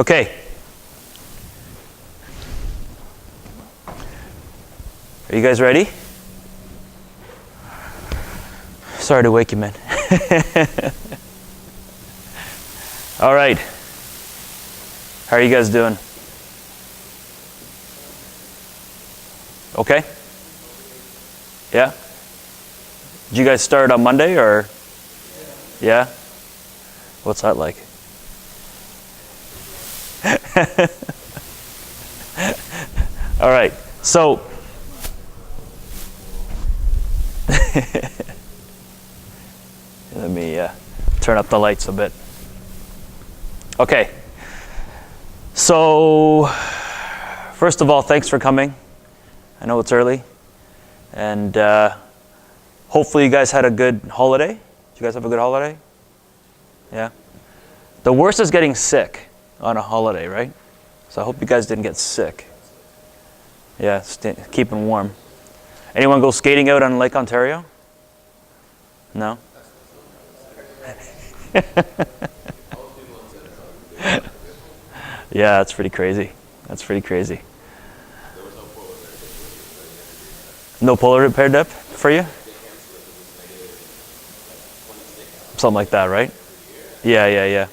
Okay. Are you guys ready? Sorry to wake you, man. All right. How are you guys doing? Okay? Yeah? Did you guys start on Monday or? Yeah? What's that like? All right. So let me turn up the lights a bit. Okay. So first of all, thanks for coming. I know it's early. And hopefully you guys had a good holiday. Did you guys have a good holiday? Yeah? The worst is getting sick on a holiday, right? So I hope you guys didn't get sick. Yeah, keeping warm. Anyone go skating out on Lake Ontario? No? Yeah, that's pretty crazy. That's pretty crazy. No polar bear dip for you? Something like that, right? Yeah. Yeah.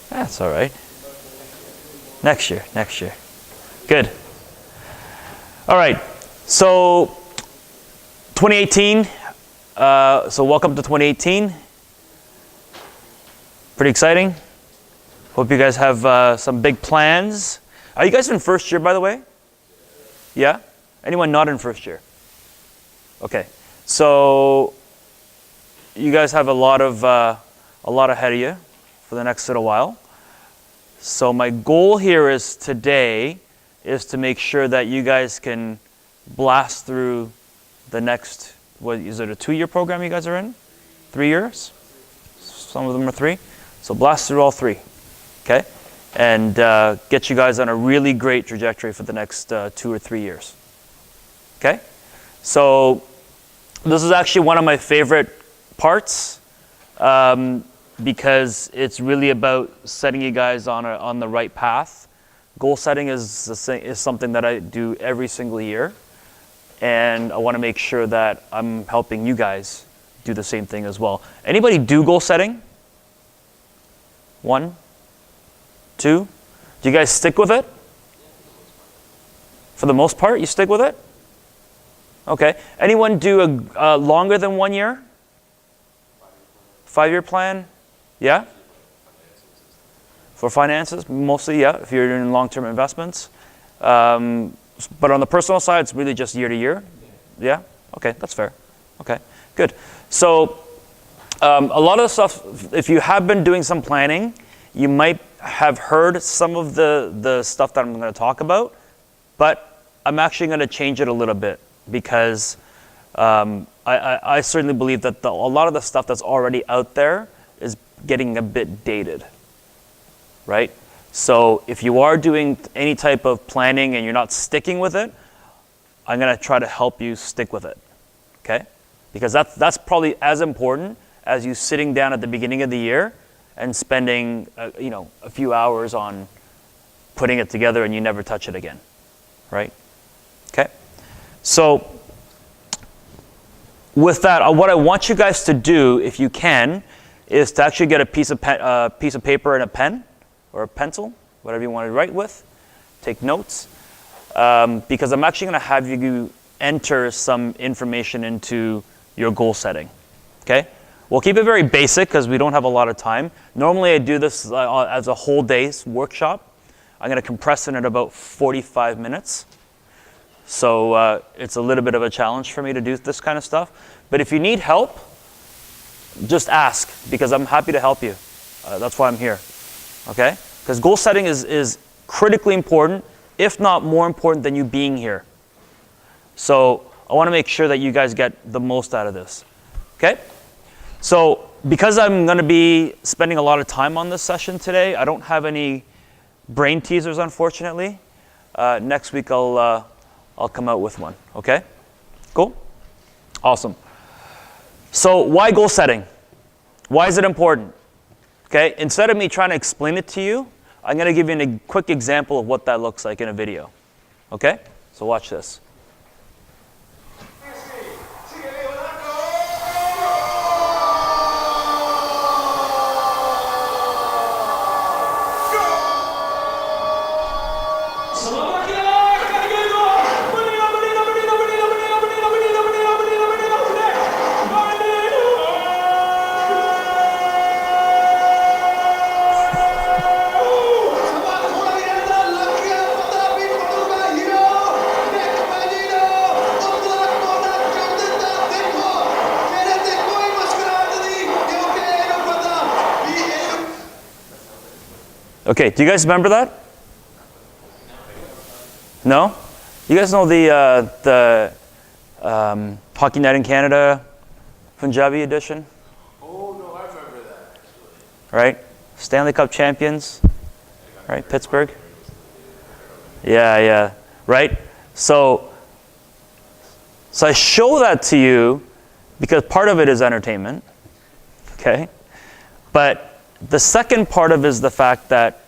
That's all right. Next year. Good. All right. So 2018. So welcome to 2018. Pretty exciting. Hope you guys have some big plans. Are you guys in first year, by the way? Yeah? Anyone not in first year? Okay. So you guys have a lot ahead of you for the next little while. So my goal here is today is to make sure that you guys can blast through the next, what is it, a 2-year program you guys are in? 3 years? Some of them are 3. So blast through all 3, okay? And get you guys on a really great trajectory for the next 2 or 3 years, okay? So this is actually one of my favorite parts because it's really about setting you guys on the right path. Goal setting is something that I do every single year, and I want to make sure that I'm helping you guys do the same thing as well. Anybody do goal setting? 1, 2. Do you guys stick with it? For the most part, you stick with it? Okay. Anyone do a longer than 1 year? 5-year plan? Yeah? For finances, mostly, yeah, if you're doing long-term investments. But on the personal side, it's really just year to year? Yeah? Okay, that's fair. Okay, good. So a lot of the stuff, if you have been doing some planning, you might have heard some of the stuff that I'm going to talk about, but I'm actually going to change it a little bit because I certainly believe that a lot of the stuff that's already out there is getting a bit dated, right? So if you are doing any type of planning and you're not sticking with it, I'm going to try to help you stick with it, okay? Because that's probably as important as you sitting down at the beginning of the year and spending a few hours on putting it together and you never touch it again, right? Okay? So with that, what I want you guys to do, if you can, is to actually get a piece of paper and a pen or a pencil, whatever you want to write with. Take notes, because I'm actually going to have you enter some information into your goal setting. Okay? We'll keep it very basic because we don't have a lot of time. Normally I do this as a whole day's workshop. I'm going to compress it in about 45 minutes. So it's a little bit of a challenge for me to do this kind of stuff. But if you need help, just ask because I'm happy to help you. That's why I'm here. Okay? Because goal setting is critically important, if not more important than you being here. So I want to make sure that you guys get the most out of this. Okay? So because I'm going to be spending a lot of time on this session today, I don't have any brain teasers, unfortunately. Next week I'll I'll come out with one, okay? Cool? Awesome. So why goal setting? Why is it important? Okay, instead of me trying to explain it to you, I'm going to give you a quick example of what that looks like in a video. Okay? So watch this. Okay, do you guys remember that? No? You guys know the Hockey Night in Canada Punjabi edition? Oh, no, I remember that. Right? Stanley Cup champions, right? Pittsburgh. Yeah, right? So I show that to you because part of it is entertainment, okay? But the second part of it is the fact that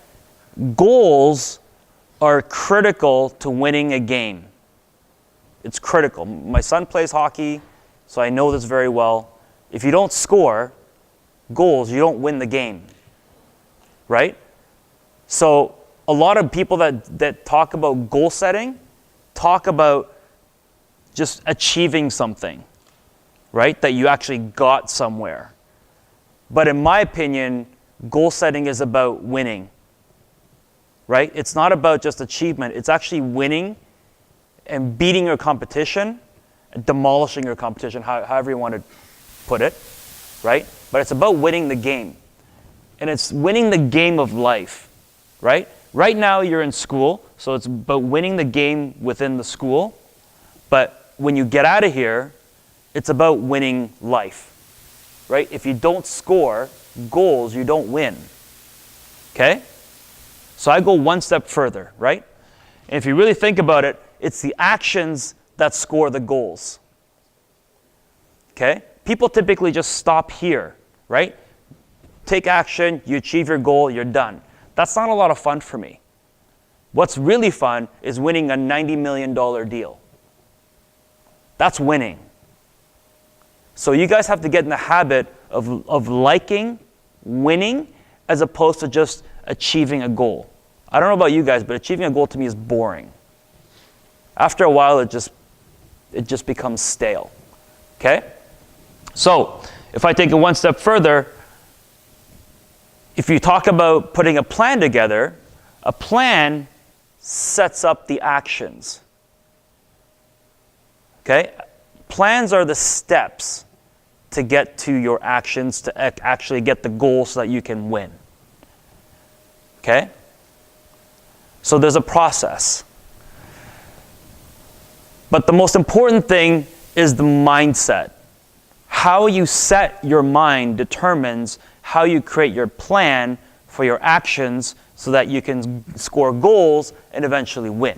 goals are critical to winning a game. It's critical. My son plays hockey, so I know this very well. If you don't score goals, you don't win the game, right? So a lot of people that talk about goal setting talk about just achieving something, right? That you actually got somewhere. But in my opinion, goal setting is about winning, right? It's not about just achievement. It's actually winning and beating your competition, demolishing your competition, however you want to put it, right? But it's about winning the game. And it's winning the game of life, right? Right now you're in school, so it's about winning the game within the school. But when you get out of here, it's about winning life, right? If you don't score goals, you don't win. Okay? So I go one step further, right? And if you really think about it, it's the actions that score the goals. Okay? People typically just stop here, right? Take action, you achieve your goal, you're done. That's not a lot of fun for me. What's really fun is winning a $90 million deal. That's winning. So you guys have to get in the habit of liking winning as opposed to just achieving a goal. I don't know about you guys, but achieving a goal to me is boring. After a while, it just becomes stale. Okay? So if I take it one step further, if you talk about putting a plan together, a plan sets up the actions. Okay? Plans are the steps to get to your actions, to actually get the goal so that you can win. Okay? So there's a process. But the most important thing is the mindset. How you set your mind determines how you create your plan for your actions so that you can score goals and eventually win.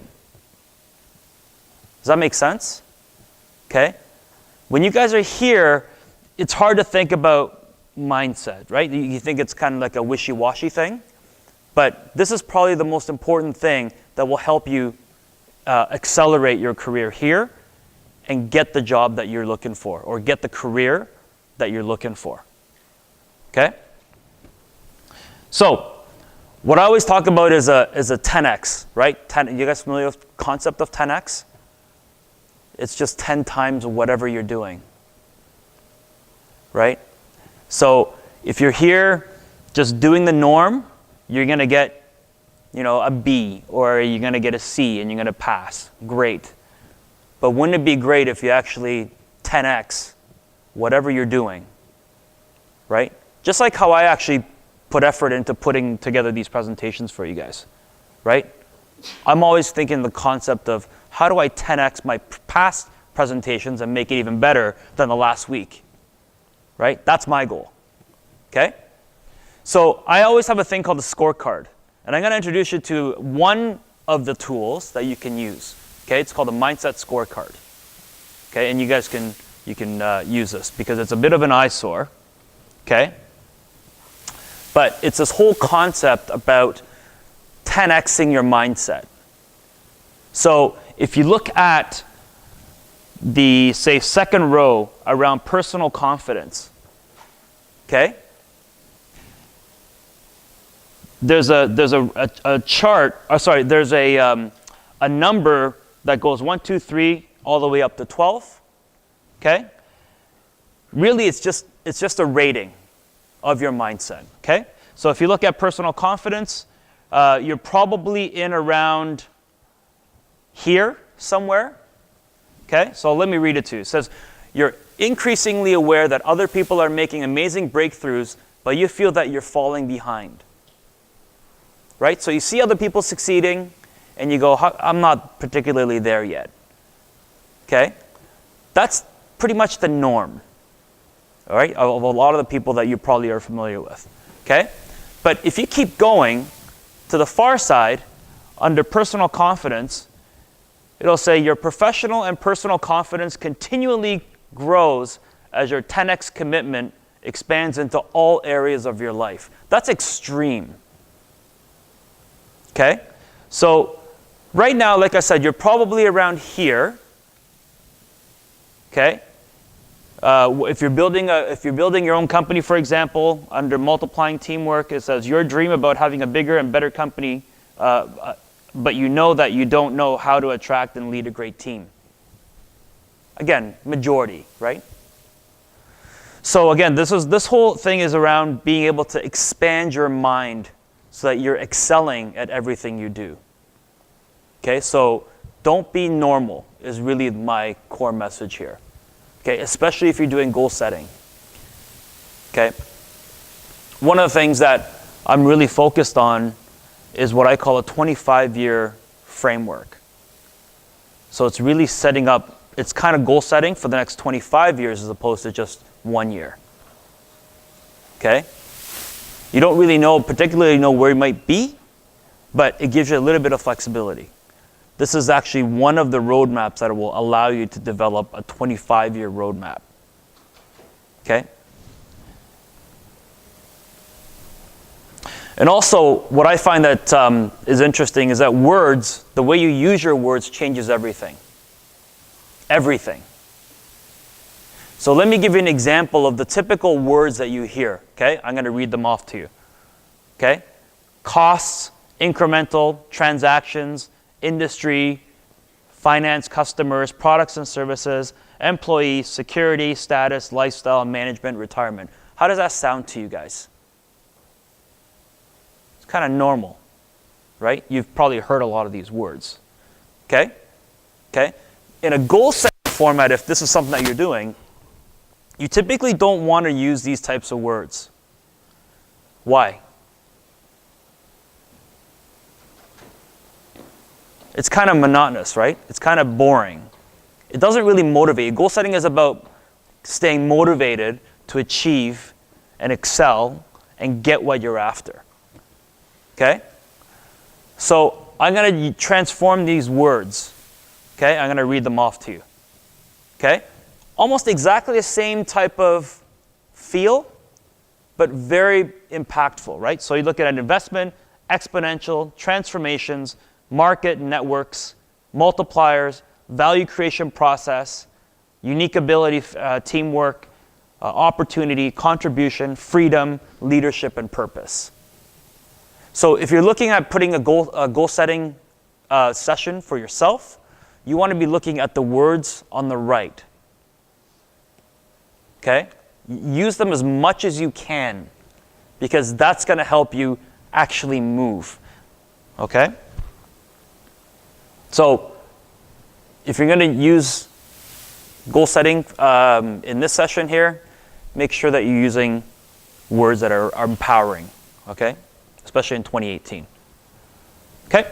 Does that make sense? Okay? When you guys are here, it's hard to think about mindset, right? You think it's kind of like a wishy-washy thing. But this is probably the most important thing that will help you accelerate your career here and get the job that you're looking for or get the career that you're looking for. Okay? So, what I always talk about is a 10x, right? You guys familiar with the concept of 10x? It's just 10 times whatever you're doing. Right? So if you're here just doing the norm, you're going to get, a B or you're going to get a C and you're going to pass. Great. But wouldn't it be great if you actually 10x whatever you're doing? Right? Just like how I actually put effort into putting together these presentations for you guys. Right? I'm always thinking the concept of how do I 10x my past presentations and make it even better than the last week? Right? That's my goal. Okay? So I always have a thing called the scorecard. And I'm going to introduce you to one of the tools that you can use. Okay, it's called a mindset scorecard. Okay, and you guys can use this because it's a bit of an eyesore. Okay, but it's this whole concept about 10xing your mindset. So if you look at the, say, second row around personal confidence, okay? There's a chart, there's a number that goes 1, 2, 3, all the way up to 12, okay? Really, it's just a rating of your mindset, okay? So if you look at personal confidence, you're probably in around here somewhere, okay? So let me read it to you. It says, you're increasingly aware that other people are making amazing breakthroughs, but you feel that you're falling behind, right? So you see other people succeeding, and you go, I'm not particularly there yet, okay? That's pretty much the norm, all right, of a lot of the people that you probably are familiar with, okay? But if you keep going to the far side, under personal confidence, it'll say your professional and personal confidence continually grows as your 10x commitment expands into all areas of your life. That's extreme. Okay? So right now, like I said, you're probably around here. Okay? If you're building your own company, for example, under multiplying teamwork, it says your dream about having a bigger and better company, but you know that you don't know how to attract and lead a great team. Again, majority, right? So again, this whole thing is around being able to expand your mind so that you're excelling at everything you do. Okay, so don't be normal is really my core message here. Okay, especially if you're doing goal setting. Okay, one of the things that I'm really focused on is what I call a 25-year framework. So it's really setting up, it's kind of goal setting for the next 25 years as opposed to just 1 year. Okay? You don't really particularly know where you might be, but it gives you a little bit of flexibility. This is actually one of the roadmaps that will allow you to develop a 25-year roadmap. Okay? And also, what I find that is interesting is that words, the way you use your words changes everything. Everything. So let me give you an example of the typical words that you hear. Okay? I'm going to read them off to you. Okay? Costs, incremental, transactions, industry, finance, customers, products and services, employees, security, status, lifestyle, management, retirement. How does that sound to you guys? It's kind of normal, right? You've probably heard a lot of these words. Okay? Okay? In a goal setting format, if this is something that you're doing, you typically don't want to use these types of words. Why? It's kind of monotonous, right? It's kind of boring. It doesn't really motivate. Goal setting is about staying motivated to achieve and excel and get what you're after. Okay? So I'm going to transform these words. Okay? I'm going to read them off to you. Okay? Almost exactly the same type of feel, but very impactful, right? So you look at an investment, exponential, transformations, market networks, multipliers, value creation process, unique ability, teamwork, opportunity, contribution, freedom, leadership, and purpose. So if you're looking at putting a goal setting session for yourself, you want to be looking at the words on the right. Okay? Use them as much as you can because that's going to help you actually move. Okay? So if you're going to use goal setting in this session here, make sure that you're using words that are empowering, okay? Especially in 2018. Okay?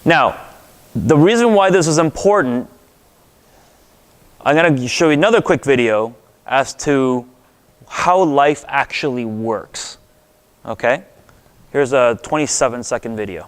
Now, the reason why this is important, I'm going to show you another quick video as to how life actually works. Okay? Here's a 27-second video.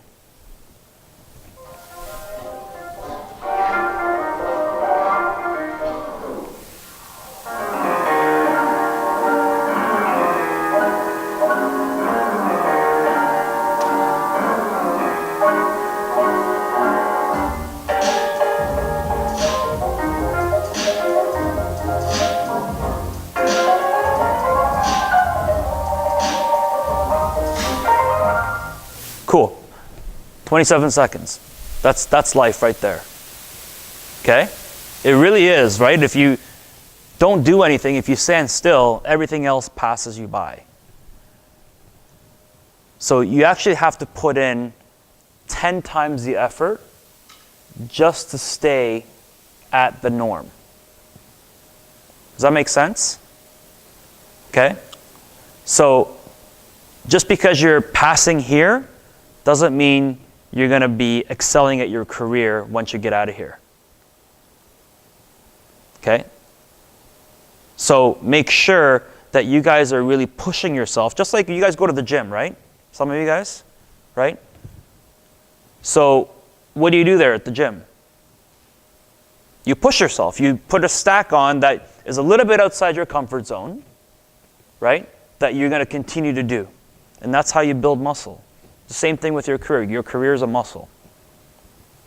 27 seconds. That's life right there. Okay? It really is, right? If you don't do anything, if you stand still, everything else passes you by. So you actually have to put in 10 times the effort just to stay at the norm. Does that make sense? Okay? So just because you're passing here doesn't mean you're going to be excelling at your career once you get out of here. Okay? So make sure that you guys are really pushing yourself, just like you guys go to the gym, right? Some of you guys, right? So what do you do there at the gym? You push yourself. You put a stack on that is a little bit outside your comfort zone, right? That you're going to continue to do. And that's how you build muscle. The same thing with your career. Your career is a muscle,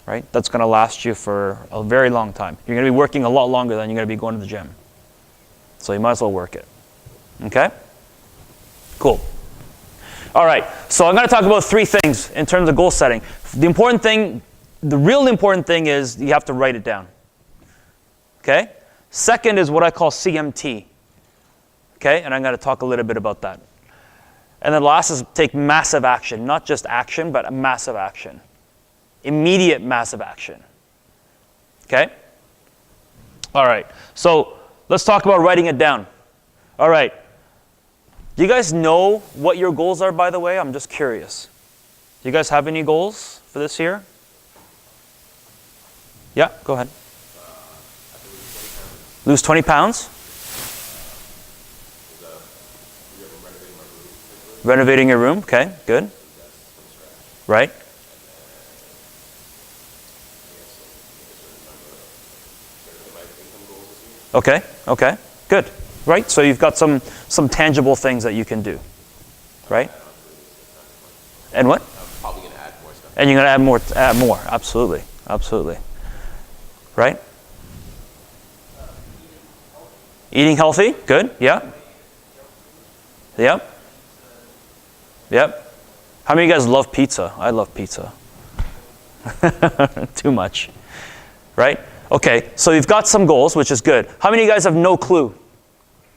right? That's going to last you for a very long time. You're going to be working a lot longer than you're going to be going to the gym. So you might as well work it. Okay? Cool. All right, so I'm going to talk about 3 things in terms of goal setting. The real important thing is you have to write it down. Okay? Second is what I call CMT. Okay? And I'm going to talk a little bit about that. And then last is take massive action. Not just action, but a massive action. Immediate massive action. Okay? All right, so let's talk about writing it down. All right. Do you guys know what your goals are, by the way? I'm just curious. Do you guys have any goals for this year? Yeah, go ahead. Lose 20 pounds? Renovating your room, okay, good. Right? Okay, good. Right? So you've got some tangible things that you can do. Right? And what? I'm probably going to add more stuff. And you're going to add more. Absolutely. Right? Eating healthy? Good. Yeah. Yep. How many of you guys love pizza? I love pizza. Too much. Right? Okay, so you've got some goals, which is good. How many of you guys have no clue?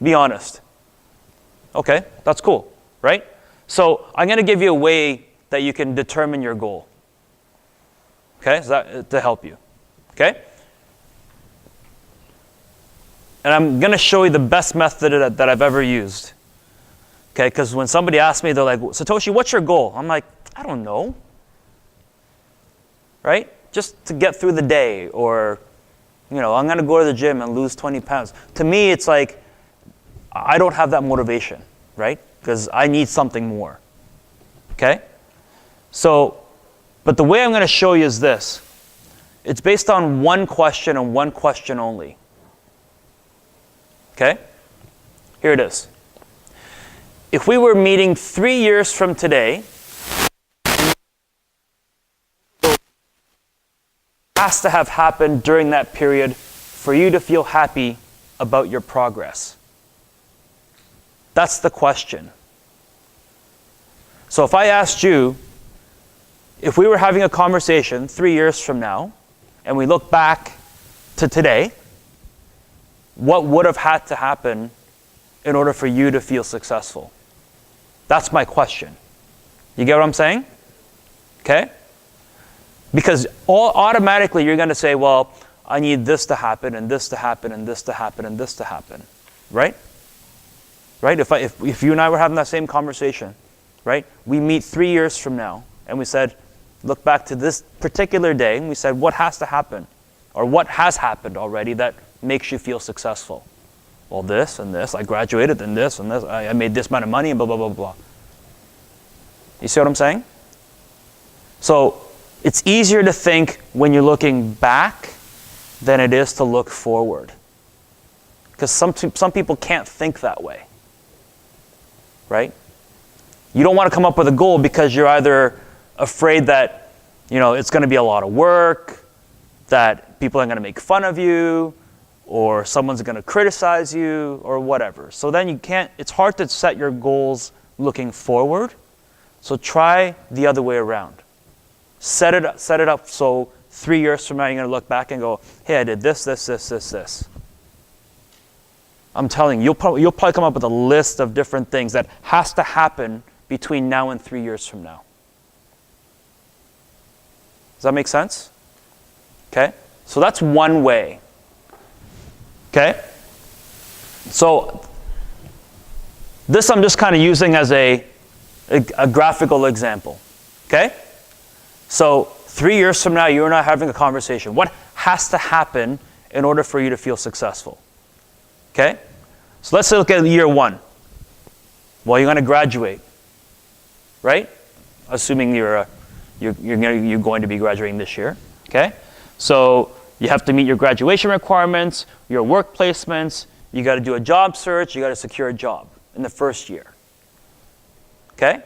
Be honest. Okay, that's cool, right? So I'm going to give you a way that you can determine your goal. Okay, so that, to help you. Okay? And I'm going to show you the best method that I've ever used. Okay, because when somebody asks me, they're like, Satoshi, what's your goal? I'm like, I don't know. Right? Just to get through the day, or, I'm going to go to the gym and lose 20 pounds. To me, it's like, I don't have that motivation, right? Because I need something more. Okay? So, but the way I'm going to show you is this. It's based on one question and one question only. Okay? Here it is. If we were meeting 3 years from today, what has to have happened during that period for you to feel happy about your progress? That's the question. So if I asked you, if we were having a conversation 3 years from now, and we look back to today, what would have had to happen in order for you to feel successful? That's my question. You get what I'm saying? Okay? Because automatically you're going to say, well, I need this to happen, and this to happen, and this to happen, and this to happen. Right? Right? If you and I were having that same conversation, right? We meet 3 years from now, and we said, look back to this particular day, and we said, what has to happen? Or what has happened already that makes you feel successful? Well, this and this, I graduated, and this, I made this amount of money, and blah, blah, blah, blah. You see what I'm saying? So it's easier to think when you're looking back than it is to look forward. Because some people can't think that way. Right? You don't want to come up with a goal because you're either afraid that, it's going to be a lot of work, that people are going to make fun of you, or someone's going to criticize you, or whatever. So then it's hard to set your goals looking forward. So try the other way around. Set it up so 3 years from now you're going to look back and go, hey, I did this, this, this, this, this. I'm telling you, you'll probably come up with a list of different things that has to happen between now and 3 years from now. Does that make sense? Okay? So that's one way. Okay? So this I'm just kind of using as a graphical example. Okay? So 3 years from now, you and I are having a conversation. What has to happen in order for you to feel successful? Okay? So let's look at year 1. Well, you're going to graduate, right? Assuming you're going to be graduating this year. Okay? So you have to meet your graduation requirements, your work placements. You got to do a job search. You got to secure a job in the first year. Okay?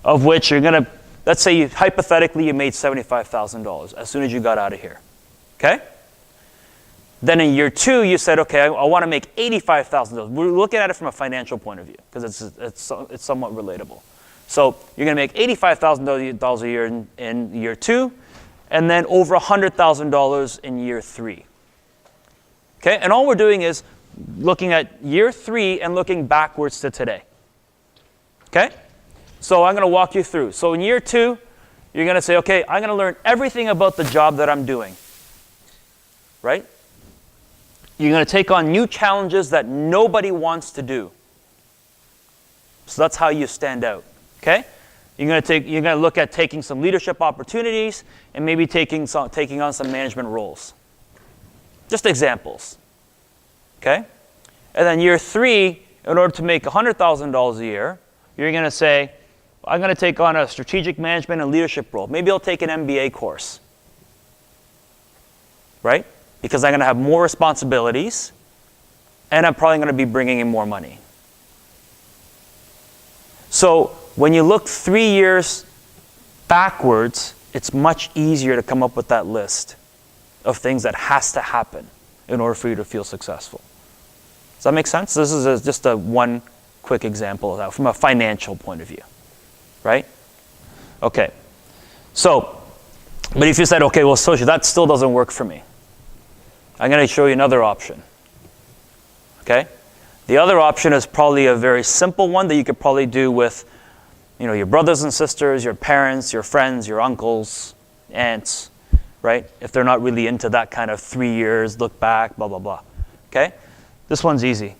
Of which you're going to, let's say hypothetically you made $75,000 as soon as you got out of here. Okay? Then in year 2, you said, okay, I want to make $85,000. We're looking at it from a financial point of view because it's somewhat relatable. So you're going to make $85,000 a year in year 2, and then over $100,000 in year 3. Okay? And all we're doing is looking at year 3 and looking backwards to today. Okay? So I'm going to walk you through. So in year 2, you're going to say, okay, I'm going to learn everything about the job that I'm doing. Right? You're going to take on new challenges that nobody wants to do. So that's how you stand out. Okay? You're going to look at taking some leadership opportunities and maybe taking on some management roles. Just examples. Okay? And then year 3, in order to make $100,000 a year, you're going to say, I'm going to take on a strategic management and leadership role. Maybe I'll take an MBA course. Right? Because I'm going to have more responsibilities, and I'm probably going to be bringing in more money. So when you look 3 years backwards, it's much easier to come up with that list of things that has to happen in order for you to feel successful. Does that make sense? This is just one quick example of that from a financial point of view. Right? Okay. So, but if you said, okay, well, Soshi, that still doesn't work for me. I'm going to show you another option. Okay? The other option is probably a very simple one that you could probably do with, your brothers and sisters, your parents, your friends, your uncles, aunts, right? If they're not really into that kind of 3 years, look back, blah, blah, blah. Okay? This one's easy.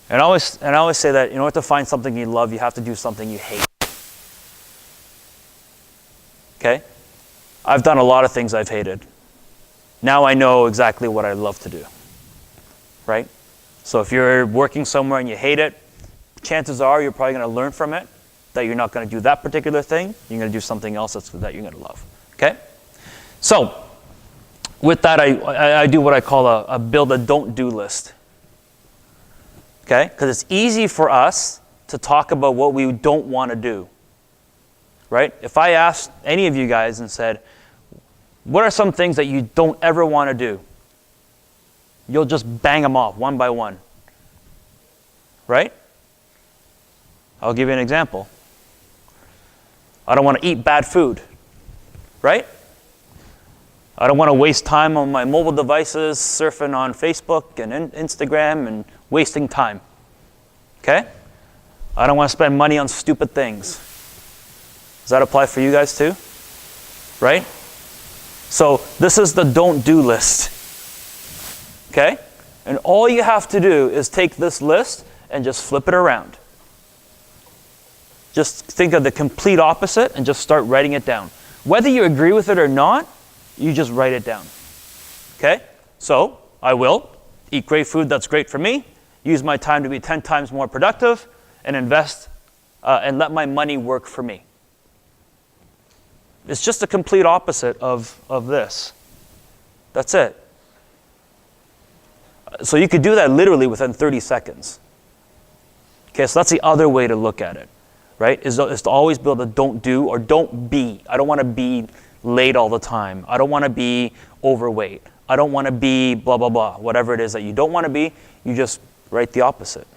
And I always say that in order to find something you love, you have to do something you hate. Okay? I've done a lot of things I've hated. Now I know exactly what I love to do. Right? So if you're working somewhere and you hate it, chances are you're probably going to learn from it that you're not going to do that particular thing. You're going to do something else that you're going to love. Okay? So with that, I do what I call a build a don't do list. Okay? Because it's easy for us to talk about what we don't want to do. Right? If I asked any of you guys and said, what are some things that you don't ever want to do? You'll just bang them off one by one. Right? I'll give you an example. I don't want to eat bad food. Right? I don't want to waste time on my mobile devices, surfing on Facebook and Instagram and wasting time. Okay? I don't want to spend money on stupid things. Does that apply for you guys too? Right? So this is the don't do list. Okay? And all you have to do is take this list and just flip it around. Just think of the complete opposite and just start writing it down. Whether you agree with it or not, you just write it down. Okay? So I will eat great food that's great for me, use my time to be 10 times more productive, and invest and let my money work for me. It's just the complete opposite of this. That's it. So you could do that literally within 30 seconds. Okay, so that's the other way to look at it, right? Is to always build a don't do or don't be. I don't want to be late all the time. I don't want to be overweight. I don't want to be blah, blah, blah. Whatever it is that you don't want to be, you just write the opposite,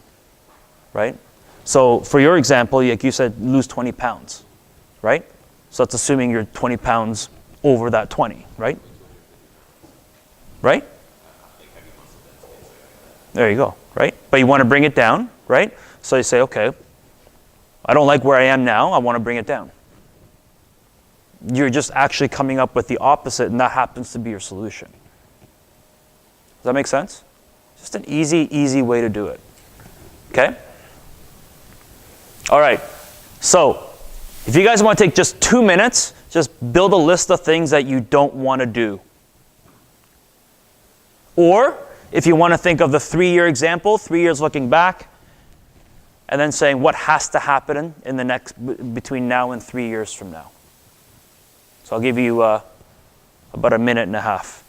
right? So for your example, like you said, lose 20 pounds, right? So that's assuming you're 20 pounds over that 20, right? Right? There you go, right? But you want to bring it down, right? So you say, okay, I don't like where I am now, I want to bring it down. You're just actually coming up with the opposite, and that happens to be your solution. Does that make sense? Just an easy way to do it. Okay? All right. So, if you guys want to take just 2 minutes, just build a list of things that you don't want to do. Or, if you want to think of the 3-year example, 3 years looking back, and then saying what has to happen in the next, between now and 3 years from now. So I'll give you about a minute and a half.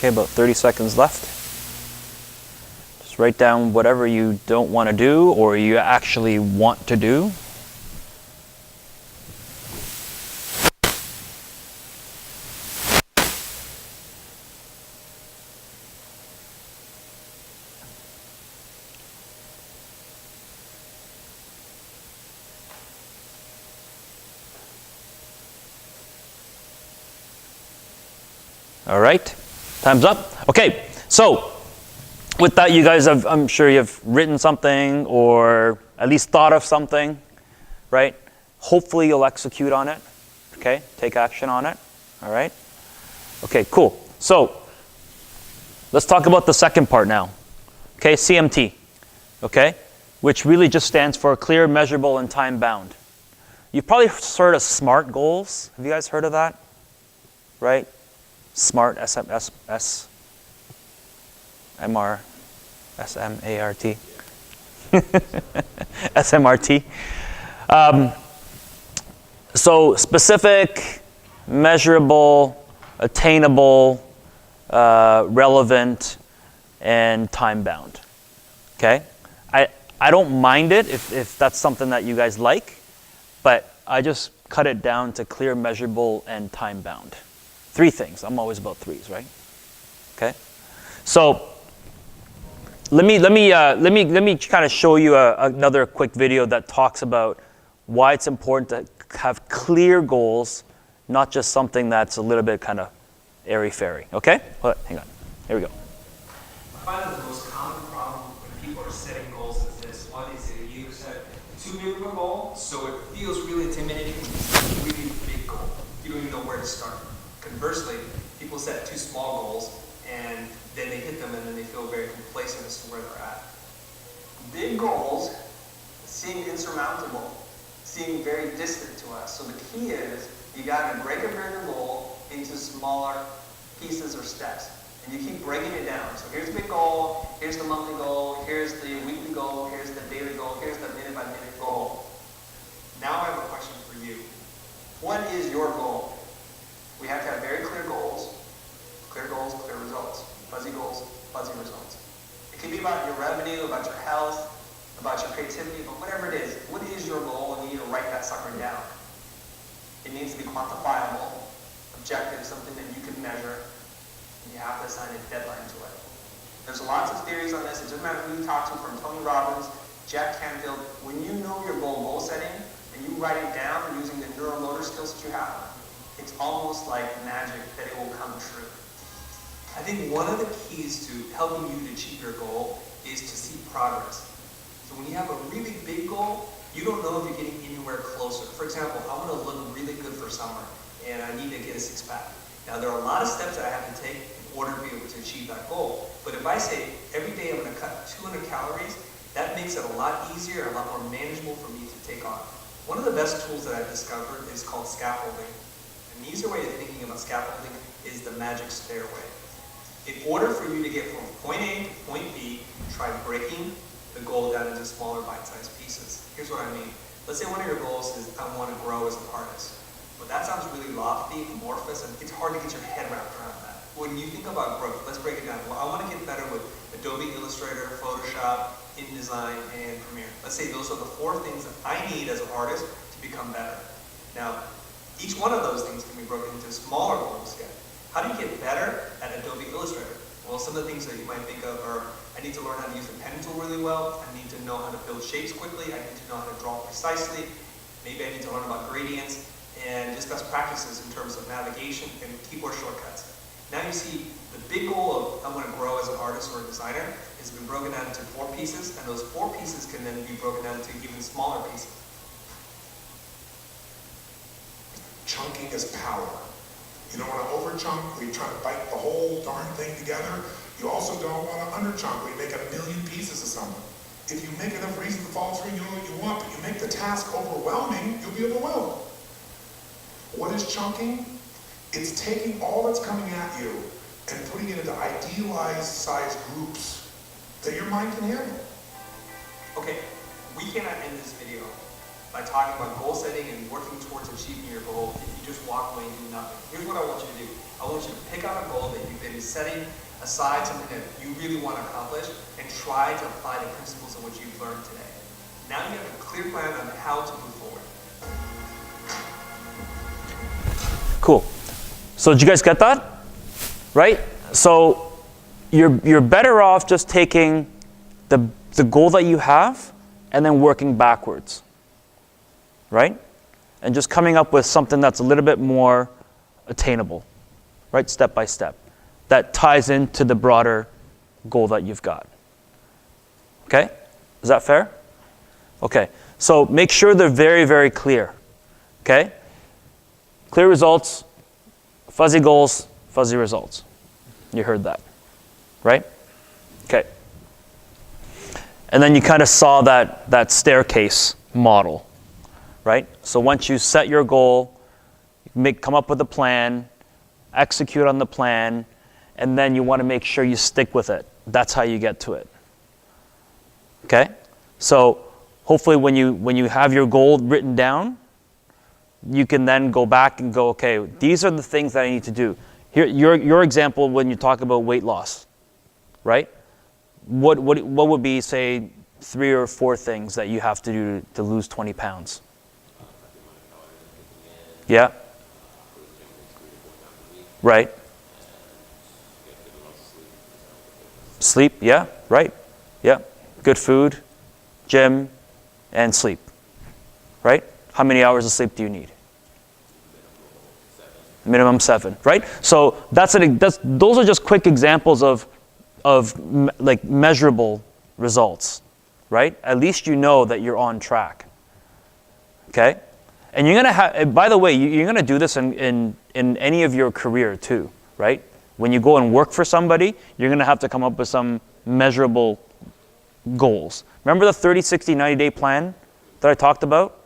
Okay, about 30 seconds left. Just write down whatever you don't want to do or you actually want to do. All right. Time's up. Okay, so with that, you guys have, I'm sure you've written something or at least thought of something, right? Hopefully you'll execute on it, okay? Take action on it, all right? Okay, cool. So let's talk about the second part now, okay? CMT, okay? Which really just stands for clear, measurable, and time-bound. You've probably heard of SMART goals. Have you guys heard of that? Right? SMART, S-M-A-R-T. SMRT. So specific, measurable, attainable, relevant, and time-bound. Okay? I don't mind it if that's something that you guys like, but I just cut it down to clear, measurable, and time-bound. 3 things. I'm always about 3s, right? Okay. So let me kind of show you another quick video that talks about why it's important to have clear goals, not just something that's a little bit kind of airy-fairy. Okay? Hold on, hang on. Here we go. I find that the most common problem when people are setting goals is this. One is that you set too big of a goal, so it feels really intimidating when you set a really big goal. You don't even know where to start. Conversely, people set too small goals and then they hit them and then they feel very complacent as to where they're at. Big goals seem insurmountable, seem very distant to us. So the key is you got to break a bigger goal into smaller pieces or steps. And you keep breaking it down. So here's the big goal, here's the monthly goal, here's the weekly goal, here's the daily goal, here's the minute by minute goal. Now I have a question for you. What is your goal? We have to have very clear goals, clear results, fuzzy goals, fuzzy results. It can be about your revenue, about your health, about your creativity, but whatever it is, what is your goal, and you need to write that sucker down. It needs to be quantifiable, objective, something that you can measure, and you have to assign a deadline to it. There's lots of theories on this. It doesn't matter who you talk to, from Tony Robbins, Jack Canfield. When you know your goal setting, and you write it down using the neuromotor skills that you have, it's almost like magic that it will come true. I think one of the keys to helping you to achieve your goal is to see progress. So when you have a really big goal, you don't know if you're getting anywhere closer. For example, I want to look really good for summer, and I need to get a six-pack. Now, there are a lot of steps that I have to take in order to be able to achieve that goal. But if I say every day I'm going to cut 200 calories, that makes it a lot easier, a lot more manageable for me to take on. One of the best tools that I've discovered is called scaffolding. An easier way of thinking about scaffolding is the magic stairway. In order for you to get from point A to point B, try breaking the goal down into smaller bite-sized pieces. Here's what I mean. Let's say one of your goals is, I want to grow as an artist. But that sounds really lofty, amorphous, and it's hard to get your head wrapped around that. When you think about growth, let's break it down. Well, I want to get better with Adobe Illustrator, Photoshop, InDesign, and Premiere. Let's say those are the 4 things that I need as an artist to become better. Now, each one of those things can be broken into smaller goals yet. How do you get better at Adobe Illustrator? Well, some of the things that you might think of are, I need to learn how to use the pen tool really well. I need to know how to build shapes quickly. I need to know how to draw precisely. Maybe I need to learn about gradients and just best practices in terms of navigation and keyboard shortcuts. Now you see the big goal of I want to grow as an artist or a designer has been broken down into 4 pieces, and those 4 pieces can then be broken down into even smaller pieces. Chunking is power. You don't want to over-chunk where you try to bite the whole darn thing together. You also don't want to under-chunk where you make 1,000,000 pieces of something. If you make enough reasons to follow through, you know what you want, but you make the task overwhelming, you'll be overwhelmed. What is chunking? It's taking all that's coming at you and putting it into idealized size groups that your mind can handle. Okay, we cannot end this video by talking about goal setting and working towards achieving your goal if you just walk away and do nothing. Here's what I want you to do. I want you to pick out a goal that you've been setting aside, something that you really want to accomplish, and try to apply the principles of what you've learned today. Now you have a clear plan on how to move forward. Cool. So did you guys get that? Right? So you're better off just taking the goal that you have and then working backwards. Right? And just coming up with something that's a little bit more attainable. Right? Step by step. That ties into the broader goal that you've got. Okay? Is that fair? Okay. So make sure they're very, very clear. Okay? Clear results, fuzzy goals, fuzzy results. You heard that, right? Okay. And then you kind of saw that staircase model, right? So once you set your goal, come up with a plan, execute on the plan, and then you want to make sure you stick with it. That's how you get to it. Okay? So hopefully when you have your goal written down, you can then go back and go, okay, these are the things that I need to do. Here, your example when you talk about weight loss, right? What would be, say, 3 or 4 things that you have to do to lose 20 pounds? Yeah. Right. Sleep, yeah, right. Yeah. Good food, gym, and sleep. Right? How many hours of sleep do you need? Minimum 7, right? So those are just quick examples of like measurable results, right? At least you know that you're on track. Okay? And you're gonna have, by the way, you're gonna do this in any of your career too, right? When you go and work for somebody, you're gonna have to come up with some measurable goals. Remember the 30, 60, 90-day plan that I talked about?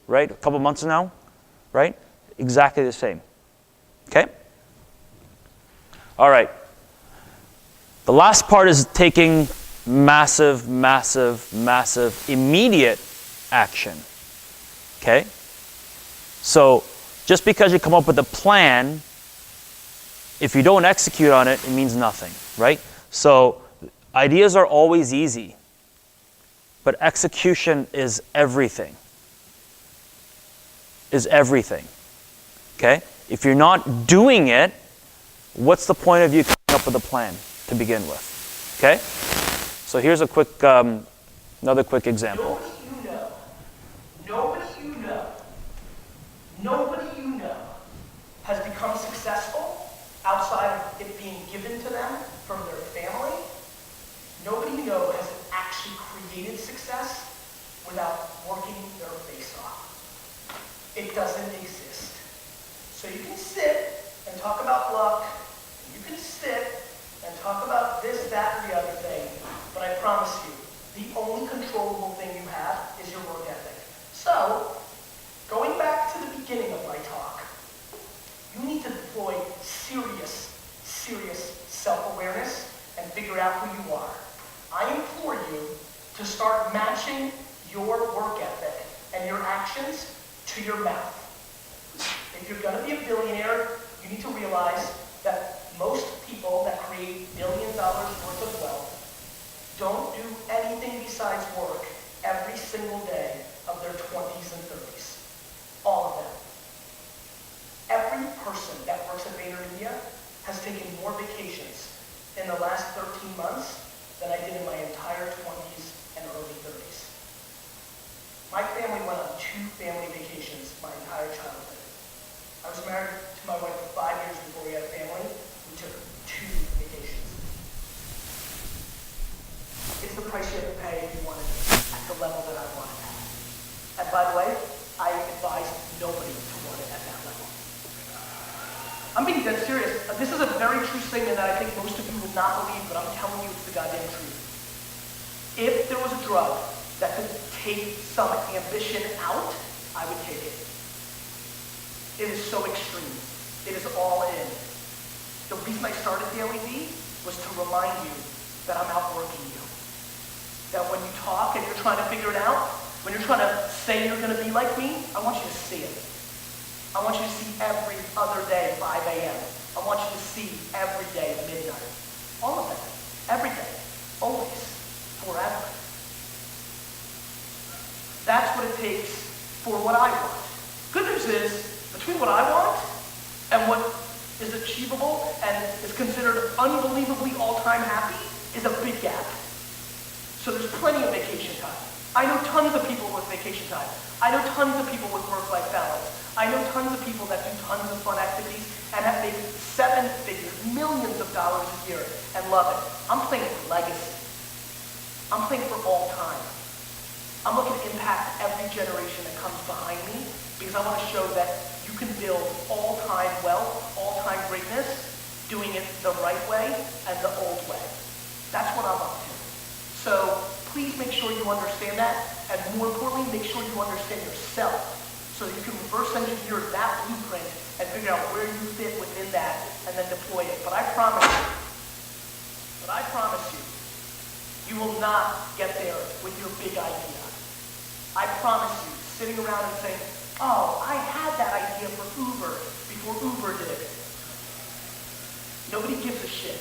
Right? A couple months now, right? Exactly the same. Okay? All right. The last part is taking massive, massive, massive immediate action. Okay? So just because you come up with a plan, if you don't execute on it, it means nothing, right? So ideas are always easy, but execution is everything. Is everything. Okay? If you're not doing it, what's the point of you coming up with a plan to begin with? Okay? So here's a quick, another quick example. Nobody you know has become successful outside of it being given to them from their family. Nobody you know working their face off. It doesn't exist. So you can sit and talk about luck, and you can sit and talk about this, that, and the other thing, but I promise you, the only controllable thing you have is your work ethic. So, going back to the beginning of my talk, you need to deploy serious self-awareness and figure out who you are. I implore you to start matching your work ethic and your actions to your mouth. If you're going to be a billionaire, you need to realize that most people that create billion dollars worth of wealth don't do anything besides work every single day of their 20s and 30s. All of them. Every person that works at VaynerMedia has taken more vacations in the last 13 months than I did in my entire 20s and early 30s. My family went on 2 family vacations my entire childhood. I was married to my wife for 5 years before we had a family. We took 2 vacations. It's the price you have to pay if you want it at the level that I want it at. And by the way, I advise nobody to want it at that level. I'm being dead serious. This is a very true statement that I think most of you would not believe, but I'm telling you it's the goddamn truth. If there was a drug that could take some ambition out, I would take it. It is so extreme. It is all in. The reason I started Daily V was to remind you that I'm outworking you. That when you talk and you're trying to figure it out, when you're trying to say you're going to be like me, I want you to see it. I want you to see every other day, 5 a.m. I want you to see every day at midnight. All of that. Every day. Always. Forever. That's what it takes for what I want. Good news is, between what I want and what is achievable and is considered unbelievably all-time happy is a big gap. So there's plenty of vacation time. I know tons of people with vacation time. I know tons of people with work-life balance. I know tons of people that do tons of fun activities and have made 7 figures, millions of dollars a year and love it. I'm playing for legacy. I'm playing for all time. I'm looking to impact every generation that comes behind me because I want to show that you can build all-time wealth, all-time greatness, doing it the right way and the old way. That's what I'm up to. So please make sure you understand that, and more importantly, make sure you understand yourself so that you can reverse engineer that blueprint and figure out where you fit within that and then deploy it. But I promise you, you will not get there with your big idea. I promise you, sitting around and saying, oh, I had that idea for Uber before Uber did. Nobody gives a shit.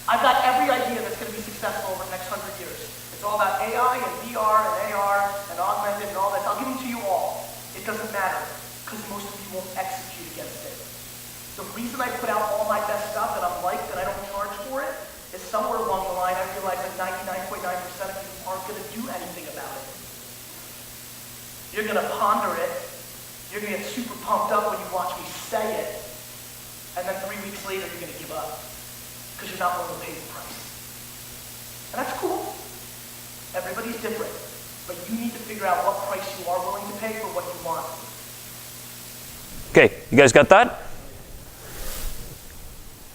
I've got every idea that's going to be successful over the next 100 years. It's all about AI and VR and AR and augmented and all that. I'll give them to you all. It doesn't matter because most of you won't execute against it. The reason I put out all my best stuff that I'm liked and I don't charge for it is somewhere along the line I realized that 99.9% of you aren't going to do anything about it. You're going to ponder it. You're going to get super pumped up when you watch me say it. And then 3 weeks later, you're going to give up. Because you're not willing to pay the price. And that's cool. Everybody's different. But you need to figure out what price you are willing to pay for what you want. Okay, you guys got that?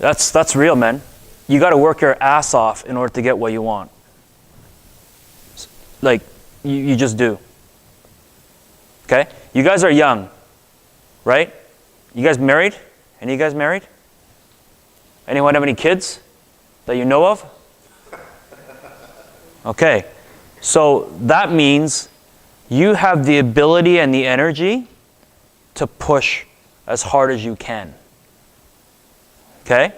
That's real, man. You got to work your ass off in order to get what you want. Like, you just do. Okay? You guys are young, right? You guys married? Any of you guys married? Anyone have any kids that you know of? Okay. So that means you have the ability and the energy to push as hard as you can. Okay?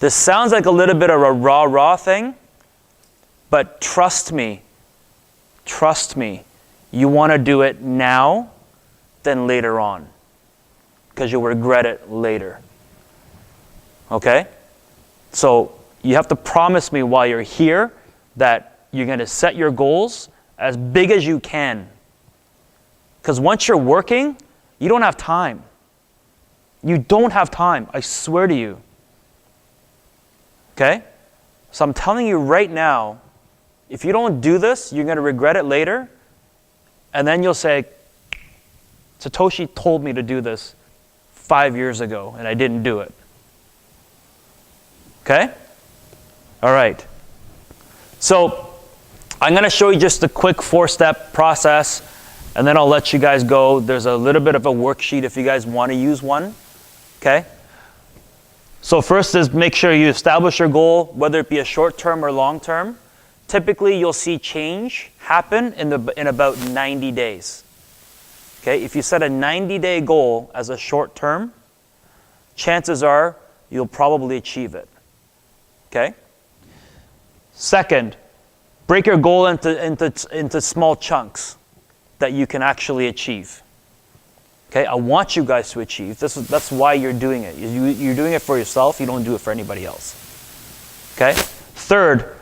This sounds like a little bit of a rah-rah thing, but trust me, you want to do it now than later on, because you'll regret it later. Okay? So you have to promise me while you're here that you're going to set your goals as big as you can. Because once you're working, you don't have time. You don't have time, I swear to you. Okay? So I'm telling you right now, If you don't do this, you're going to regret it later. And then you'll say, Satoshi told me to do this 5 years ago, and I didn't do it. Okay? All right. So I'm going to show you just a quick 4-step process, and then I'll let you guys go. There's a little bit of a worksheet if you guys want to use one. Okay? So first is make sure you establish your goal, whether it be a short-term or long-term. Typically, you'll see change happen in about 90 days. Okay? If you set a 90-day goal as a short-term, chances are you'll probably achieve it. Okay? Second, break your goal into small chunks that you can actually achieve. Okay? I want you guys to achieve. That's why you're doing it. You're doing it for yourself. You don't do it for anybody else. Okay? Third,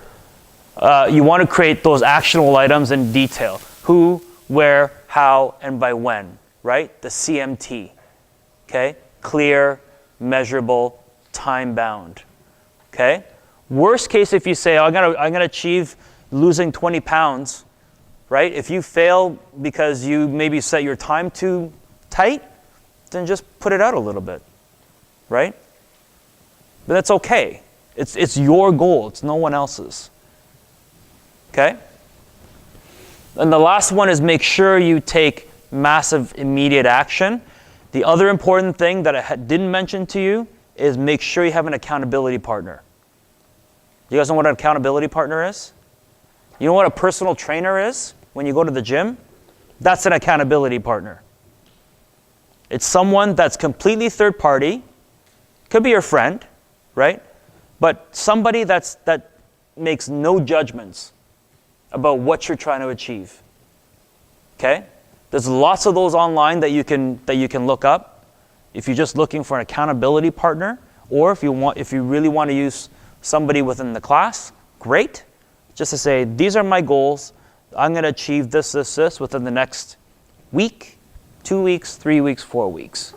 you want to create those actionable items in detail. Who, where, how, and by when. Right? The CMT. Okay? Clear, measurable, time-bound. Okay? Worst case, if you say, I'm gonna achieve losing 20 pounds, right? If you fail because you maybe set your time too tight, then just put it out a little bit, right? But that's okay. It's your goal. It's no one else's. Okay? And the last one is make sure you take massive immediate action. The other important thing that I didn't mention to you is make sure you have an accountability partner. You guys know what an accountability partner is? You know what a personal trainer is when you go to the gym? That's an accountability partner. It's someone that's completely third party. Could be your friend, right? But somebody that makes no judgments about what you're trying to achieve. Okay? There's lots of those online that you can look up. If you're just looking for an accountability partner, or if you really want to use somebody within the class, great. Just to say, these are my goals. I'm going to achieve this within the next week, 2 weeks, 3 weeks, 4 weeks.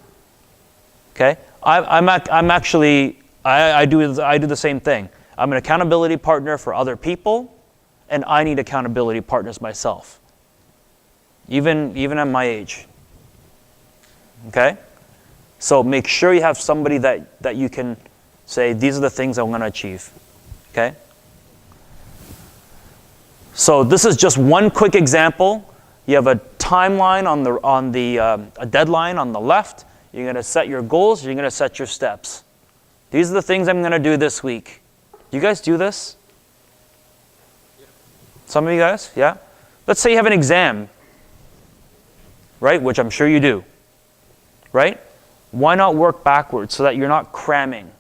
Okay? I do the same thing. I'm an accountability partner for other people, and I need accountability partners myself. Even at my age. Okay? So make sure you have somebody that you can say, these are the things I'm going to achieve. Okay? So this is just one quick example. You have a timeline a deadline on the left. You're going to set your goals. You're going to set your steps. These are the things I'm going to do this week. You guys do this? Some of you guys? Yeah? Let's say you have an exam, right? Which I'm sure you do. Right? Why not work backwards so that you're not cramming?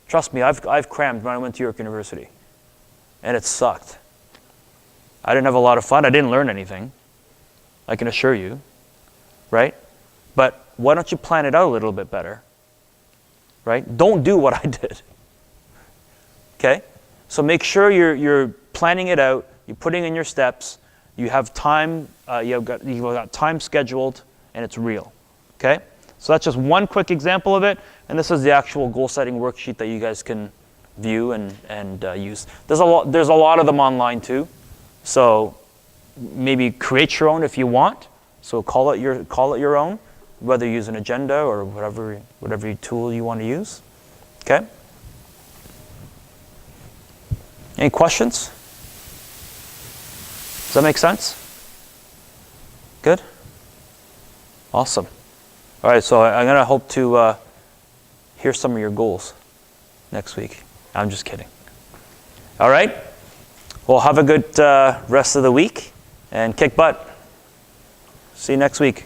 Trust me, I've crammed when I went to York University. And it sucked. I didn't have a lot of fun. I didn't learn anything. I can assure you. Right? But why don't you plan it out a little bit better? Right? Don't do what I did. Okay? So make sure you're planning it out. You're putting in your steps. You have time. You've got time scheduled, and it's real. Okay? So that's just one quick example of it, and this is the actual goal-setting worksheet that you guys can view and use. There's a lot of them online too, so maybe create your own if you want. So call it your own, whether you use an agenda or whatever tool you want to use. Okay. Any questions? Does that make sense? Good. Awesome. All right, so I'm going to hope to hear some of your goals next week. I'm just kidding. All right? Well, have a good rest of the week and kick butt. See you next week.